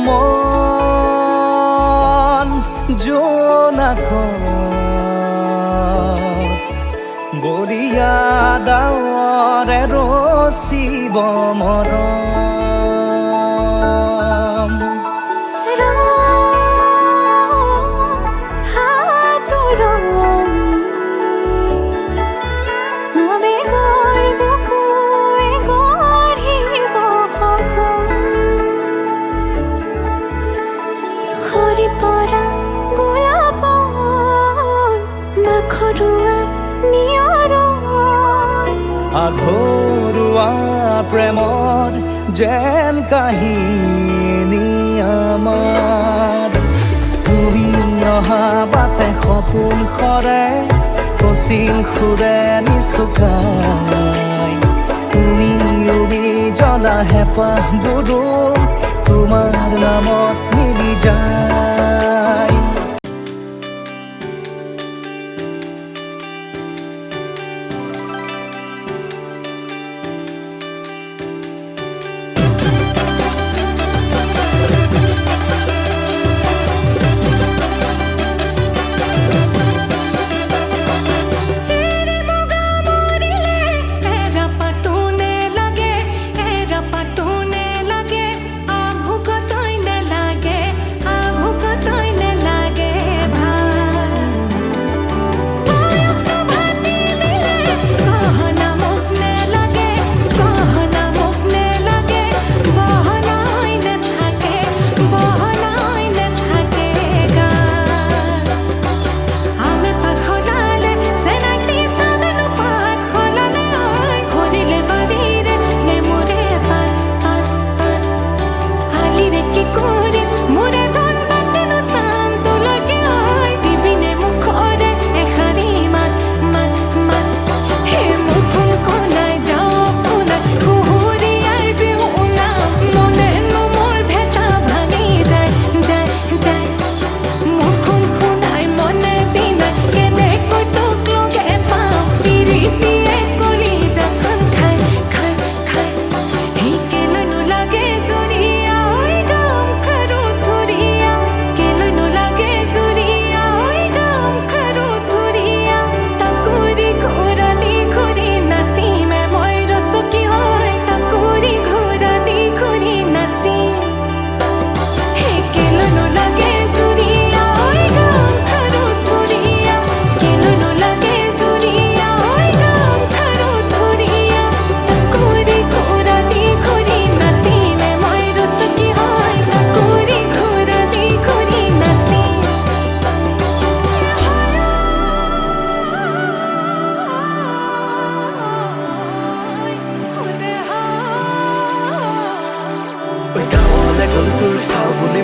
মন জোনাকত বৰিয়া ডাৱৰে ৰচিব মৰম আঘৰুৱা প্ৰেমৰ যেন কাহিনী আমাৰ তুমি অহা বাটে সপোন সৰে কচিল সুৰে নিচুকাই তুমি উৰি জ্বলা হেঁপাহবোৰো তোমাৰ নামত মিলি যায়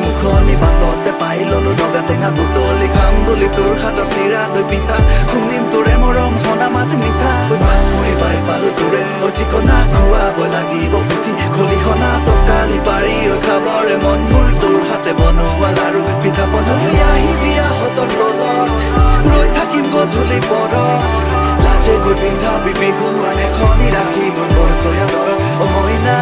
মুখনি বাটতে পাই ললো ডগা টেঙা বুটলি খাম বুলি তোৰ হাতৰ চিৰা দৈ পিঠা শুনিম তোৰে মৰম সনা মাত মিঠা ভাত মই পাই পালো তোৰে ঠিকনা খুৱাব লাগিব পুঠি খলিহনা টকালি পাৰি খাবৰে মন মোৰ তোৰ হাতে বনোৱা লাৰু পিঠা পনা আহিবি আহঁতৰ তলত ৰৈ থাকিম গধূলি পৰত লাজে গৈ পিন্ধাবি বিহু আনে খনি ৰাখি মোৰ বৰকৈয়া দৰৱ মইনা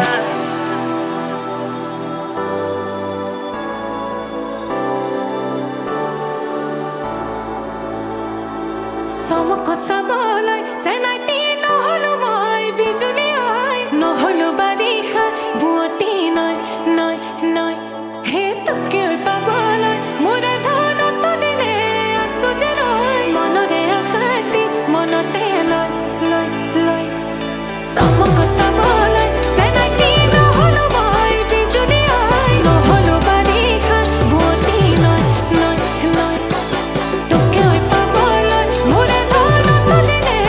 চমকত চাবলৈ চেনাইটি নহলো মই বিজুলী হয় নহলো বাৰিষা বুৱতী নয় নয় নয় হে তোকে পাবলৈ মোৰে ধনত দিনে আছো যে ৰৈ মনৰে আশাতি মনতে লয় লয় লয় চমকত চাবলৈ চেনাইটি নহলো মই বিজুলী হয় নহলো বাৰিষা বুৱতী নয় নয় নয় তোকে পাবলৈ মোৰে ধনত দিনে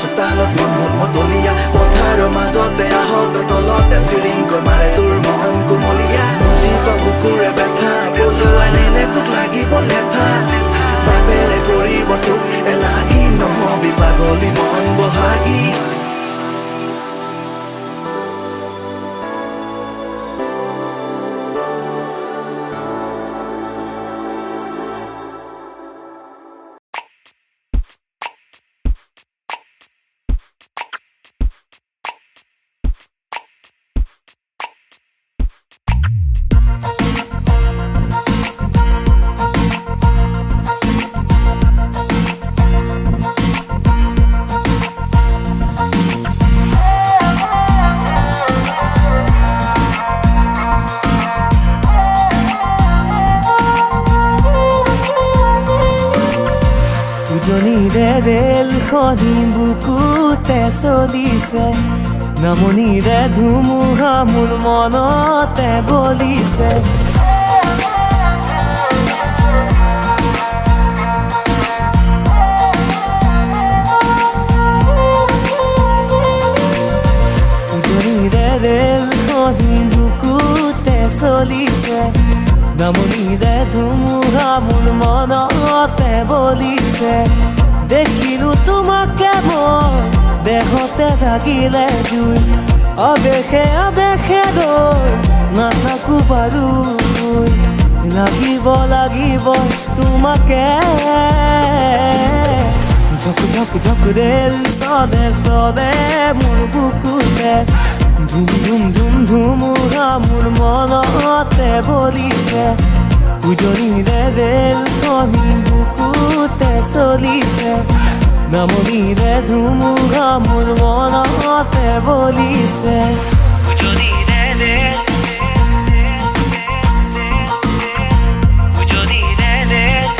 চোতালত মন হ'ল মতলীয়া পথাৰৰ মাজতে আহতৰ তলতে চিৰিংকৈ মাৰে তোৰ মন কোমলীয়া বুজি পা বুকুৰে ব্যথা পলুৱাই নিলে তোক লাগিব লেঠা বাপেৰে কৰিব তোক এলাগি নহবি পাগলী মন বহাগী উজনিৰে ৰেলখনি বুকুতে চলিছে নামনিৰে ধুমুহা মোৰ মনতে বলিছে উজনিৰে ৰেলখনি বুকুতে চলিছে নামনিৰে ধুমুহা মোৰ মনতে বলিছে দেখিলো তোমাকে মই দেহতে থাকিলে জুই আবেশে আবেশে ৰৈ নাথাকো বাৰু লাগিব লাগিব তোমাকে ঝক ঝক ঝক ৰেল চলে চলে মোৰ বুকুতে ধুম ধুম ধুম ধুমুহা মোৰ মনতে বলিছে উজনিৰে ৰেলখনি বুকুতে চলিছে নামনিৰে ধুমুহা মোৰ মনতে বলিছে উজনিৰে ৰেল উজনিৰে ৰেল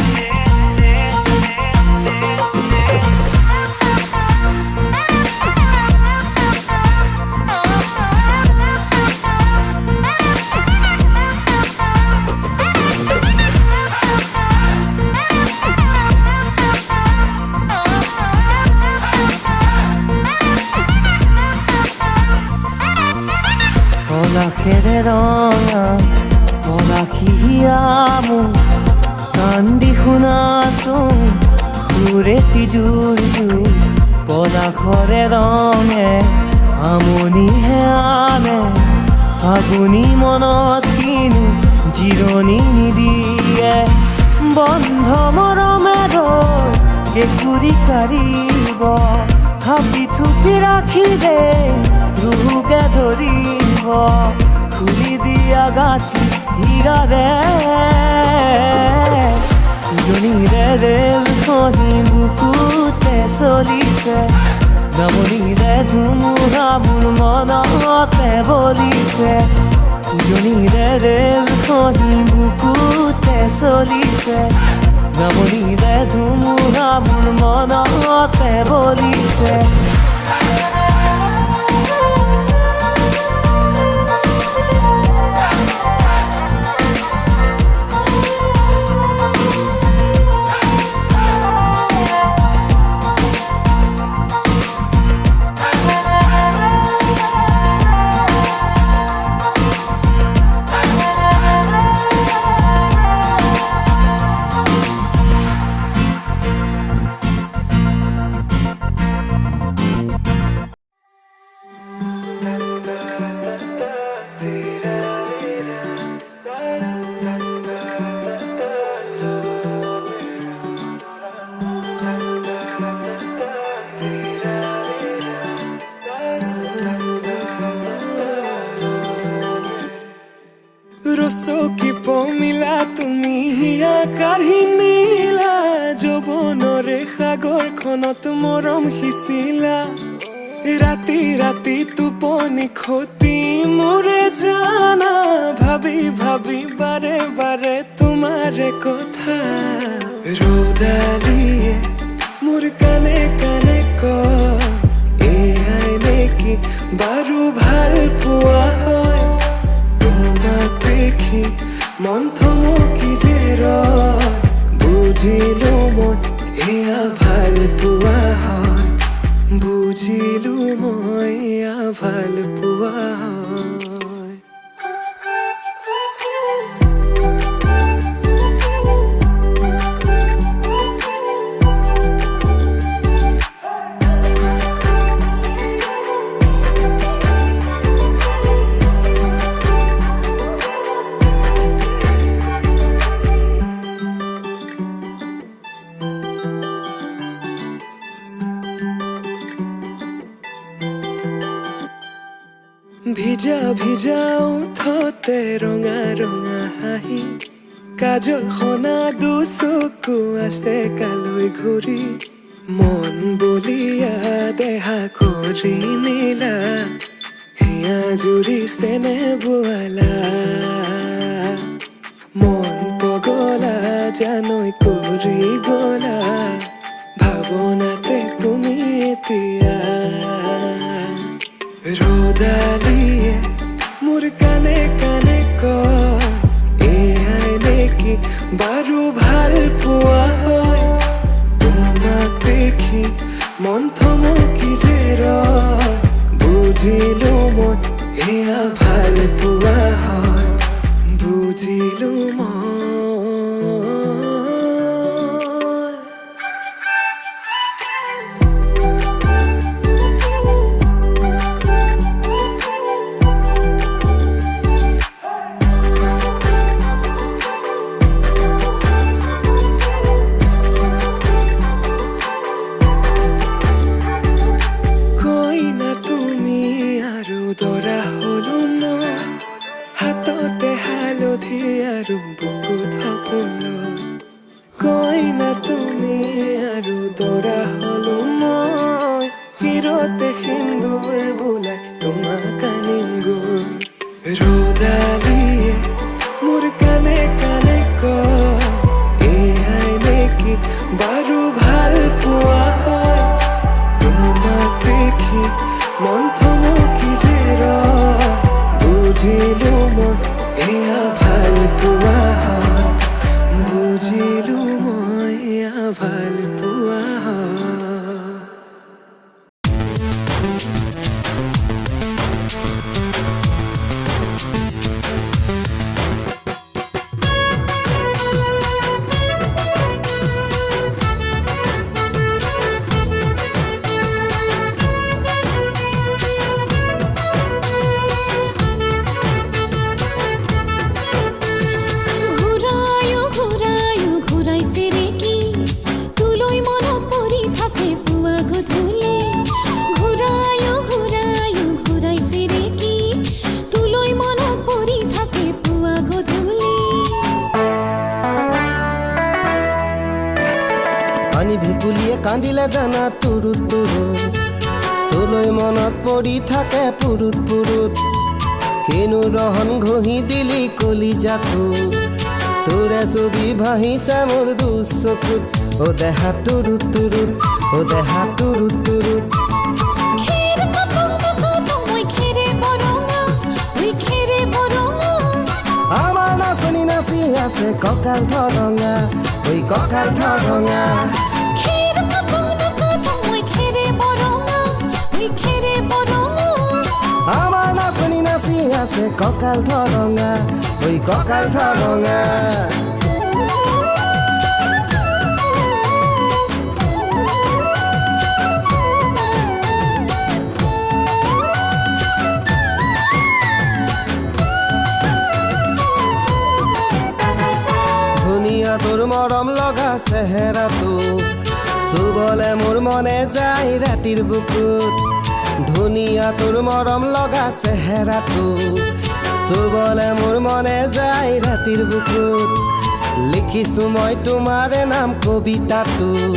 পলাশেৰে ৰঙা পলাশিয়া মোৰ কান্দি শুনাচোন সুৰেতি জোৰ জোৰ পলাশৰে ৰঙে আমনিহে আনে ফাগুনী মনত কিনো জিৰণি নিদিয়ে বন্ধ মৰমেৰে কেঁকুৰি কাঢ়িব থাপি থুপি ৰাখি দে ৰুহুকে ধৰিব খুলি দিয়া গাঁঠি হীৰাৰে উজনিৰে ৰেলখনি বুকুতে চলিছে নামনিৰে ধুমুহা মোৰ মনতে বলিছে উজনিৰে ৰেলখনি বুকুতে চলিছে নামনিৰে ধুমুহা মোৰ মনতে বলিছে ৰচকি পমিলা তুমি হিয়া কাঢ়ি নিলা যৌৱনৰে সাগৰখনত মৰম সিঁচিলা ৰাতি ৰাতি টোপনি খতি মোৰে জানা ভাবি ভাবি বাৰে বাৰে তোমাৰে কথা ৰ'দালিয়ে মোৰ কানে কানে কয় এয়াই নেকি বাৰু ভাল পোৱা হয় তোমাক দেখি মন থমকি যে ৰয় বুজিলো মই এয়া ভাল পোৱা হয় বুজিলো মই ভাল পোৱা হয়। ভিজা ভিজা ওঠতে ৰঙা ৰঙা হাঁহি, কাজল সনা দুচকু আছে কালৈ ঘূৰি, মন বলিয়া দেহা কৰি নীলা, হিয়া জুৰিছেনে বোৱালা, মন পগলা জানৈ কৰি গলা, ভাৱনাতে তুমি এতিয়া ৰ'দালিয়ে মোৰ কানে কানে কয়, এয়াই নেকি বাৰু ভাল পোৱা হয়, তোমাক দেখি মন থমকি যে ৰয়, বুজিলো মই এয়া ভাল পোৱা হয়, বুজিলো মই। হাততে হালধি আৰু বুকুত সপোন, কইনা তুমি আৰু দৰা হলো মই, শিৰতে সিন্দুৰ বোলাই তোমাক আনিম গৈ, ৰ'দালিয়ে মোৰ কানে কানে কয়, এয়াই নেকি বাৰু ভাল পোৱা হয়, তোমাক দেখি মন থমকি যে ৰয়, বুজিলো মই এয়া ভাল পোৱা হয়, বুজিলো মই এয়া ভাল পোৱা হয়। ভেকুলীয়ে কান্দিলে জানা তুৰুত তুৰুত, তোলৈ মনত পৰি থাকে পুৰুত পুৰুত, কিনো ৰহন ঘঁহি দিলি কলিজাটো, তোৰে ছবি ভাহিছে মোৰ দুচকুত, ও দেহা তুৰুত তুৰুত, ও দেহা তুৰুত তুৰুত। আমাৰ নাচনি নাচি আছে কঁকাল ধৰঙা, ঐ কঁকাল ধৰঙা, আমাৰ নাচনি নাচি আছে কঁকাল ধৰঙা, ঐ কঁকাল ধৰঙা। ধুনীয়া তোৰ মৰম লগা চেহেৰাটোক, চুবলে মোৰ মনে যায় ৰাতিৰ বুকুত, ধুনীয়া তোৰ মৰম লগা চেহেৰাটোক, চুবলে মোৰ মনে যায় ৰাতিৰ বুকুত, লিখিছো মই তোমাৰে নাম কবিতাটোত,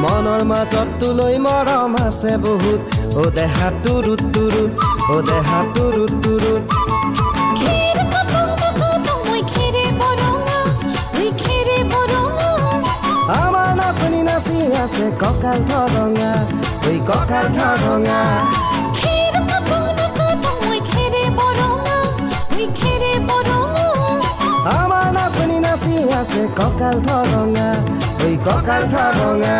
মনৰ মাজত তোলৈ মৰম আছে বহুত, ও দেহা তুৰুত তুৰুত, ও দেহা তুৰুত তুৰুত। আমাৰ নাচনি নাচি আছে কঁকাল ধৰঙা, ঐ কঁকাল ধৰঙা, আমাৰ নাচনি নাচি আছে কঁকাল ধৰঙা, ঐ কঁকাল ধৰঙা।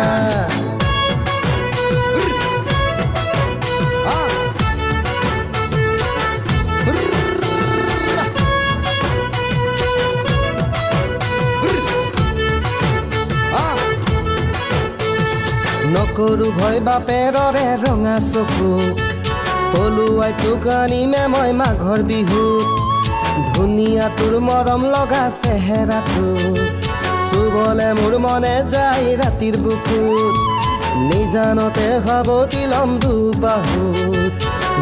সৰু ভয় বাপেৰৰে ৰঙা চকুক পলুৱাই তোক আনিমে মই মাঘৰ বিহুত ধুনীয়া তোৰ মৰম লগা চেহেৰাটো চুবলে মোৰ মনে যায় ৰাতিৰ বুকুত নিজানতে সাৱটি ল'ম দুবাহুত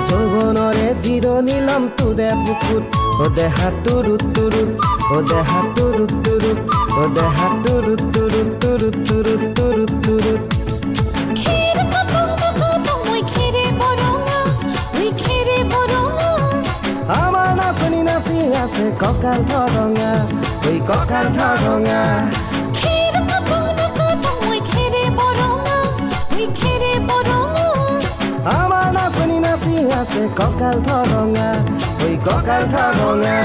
যৌৱনৰে জিৰণি ল'ম তোৰে বুকুত অ দেহা তুৰুত তুৰুত অ দেহা তুৰুত তুৰুত অ দেহা তুৰুত তুৰুত তুৰুত তুৰুত তুৰুত তুৰুত খেৰ কাপোৰ কাপোৰ মই খেৰে বৰঙা মই খেৰে বৰঙা আমাৰ নাচনি নাচি আছে কঁকাল ধৰঙা ঐ কঁকাল ধৰঙা খেৰ কাপোৰ কাপোৰ মই খেৰে বৰঙা মই খেৰে বৰঙা আমাৰ নাচনি নাচি আছে কঁকাল ধৰঙা ঐ কঁকাল ধৰঙা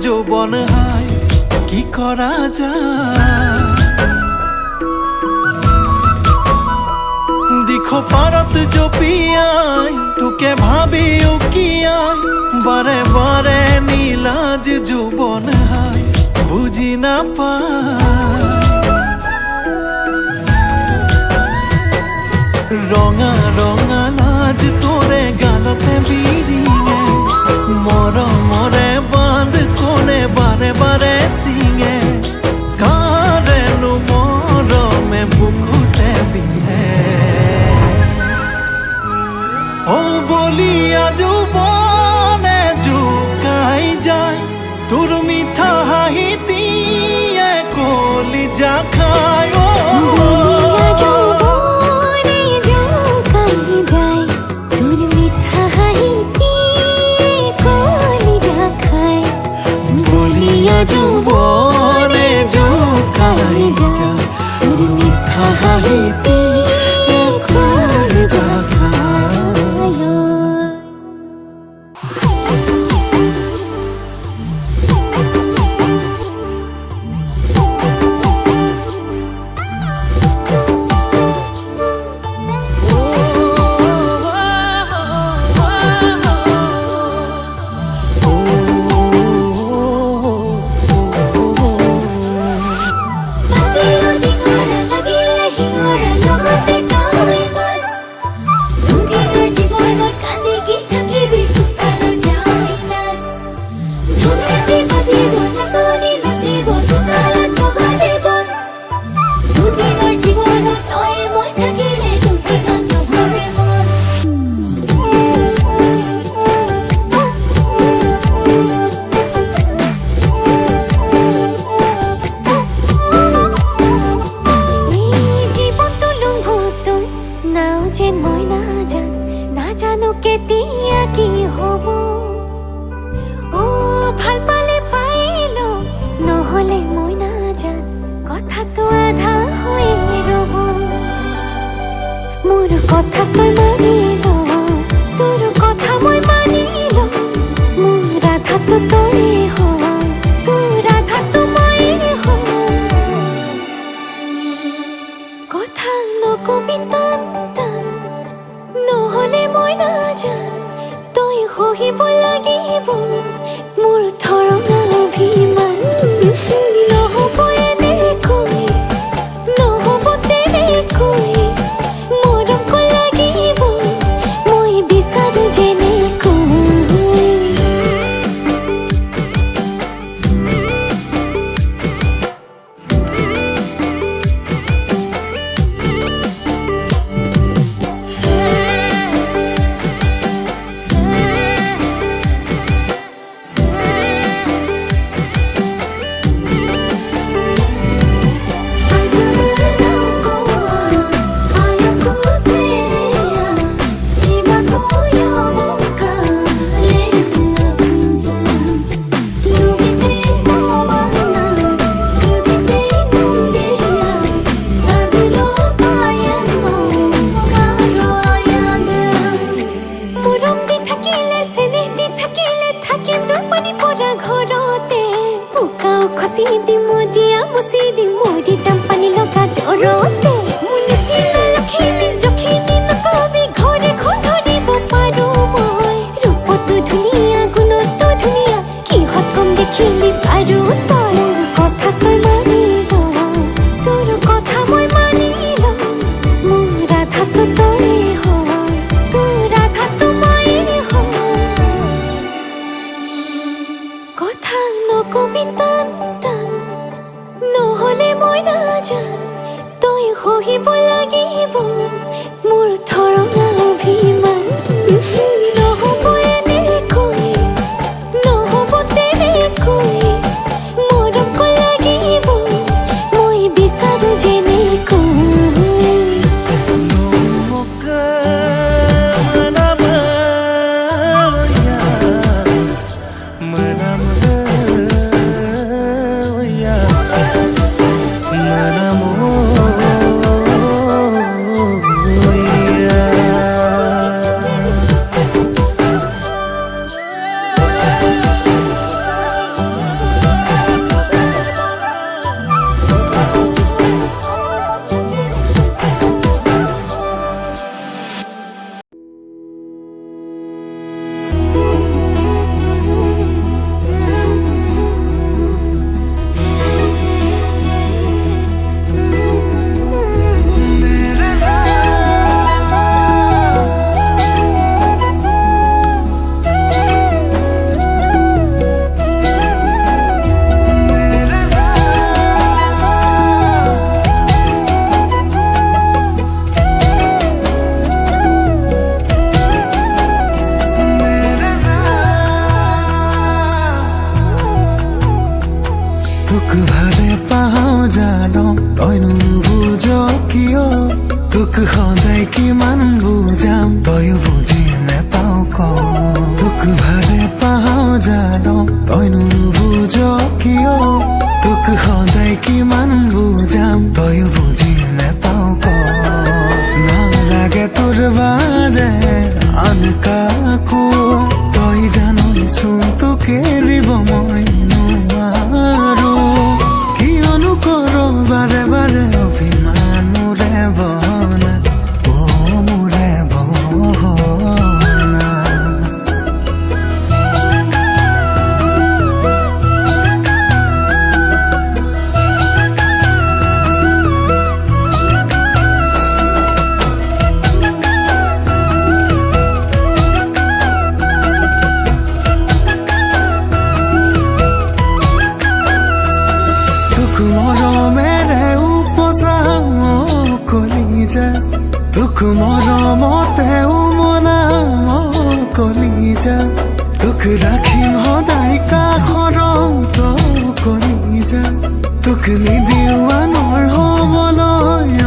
যৌবন হাই কি করা যায় দিখো পারত জপিয়াই তোকে ভাবি উকিয়াই বারে বারে নীলাজ যৌবন হাই বুঝি বুজি নাপায় ৰঙা ৰঙা লাজ তোৰে গালতে বিৰিঙে মৰমৰে বান্ধ কোনে বাৰে বাৰে চিঙে কাৰেনো মৰমে বুকুতে বিন্ধে ও বলিয়া যৌবনে জুকাই যায় তোৰ মিঠা হাঁহিটিয়ে কলিজা খায় বলিয়া যৌবনে জোকাই যায় তোৰ মিঠা হাঁহিতে কলিজা খায় বলিয়া যৌবনে জুকাই যায় তোৰ মিঠা হাঁহিটিয়ে কলিজা খায় জানো কেতিয়া কি হব ও ভাল পালে পাইলো নহলে মই নাজান কথাটো আধা হৈ ৰব মোৰ কথা তই মানিল তোৰ কথা মই মানিল মোৰ ৰাধাটো তই হয় তোৰ ৰাধাটো মই হয় কথা নকবি টান টান নহলে মই নাজান তই সহিব লাগিব মোৰ ধৰণা অভিমান নহ'ব এনেকৈ নহ'ব তেনেকৈ মৰম লাগিব মই বিচাৰো যেনেকৈ কথা নকবি টান টান নহলে মই নাজান তই জানো তইনো বুজ কিয় তোক সদায় কিমান বুজাম তয়ো বুজি নেপাও ক তোক ভালে পাওঁ জানো তইনো বুজ কিয় তোক সদায় কিমান বুজাম তয়ো বুজি নেপাও ক নালাগে তোৰ বাদে আন কাকো তই জানচোন তোক এৰিব মই নোৱাৰো কিয়নো কৰ বাৰে বাৰে অভিমান মোৰে বনা অ মোৰে বনা তোক মৰমেৰে উপচাম কলিজা তোক মৰমতে উমনাম কলিজা তোক ৰাখিম সদায় কাষৰত কলিজা তোক নিদিও আনৰ হ'বলৈ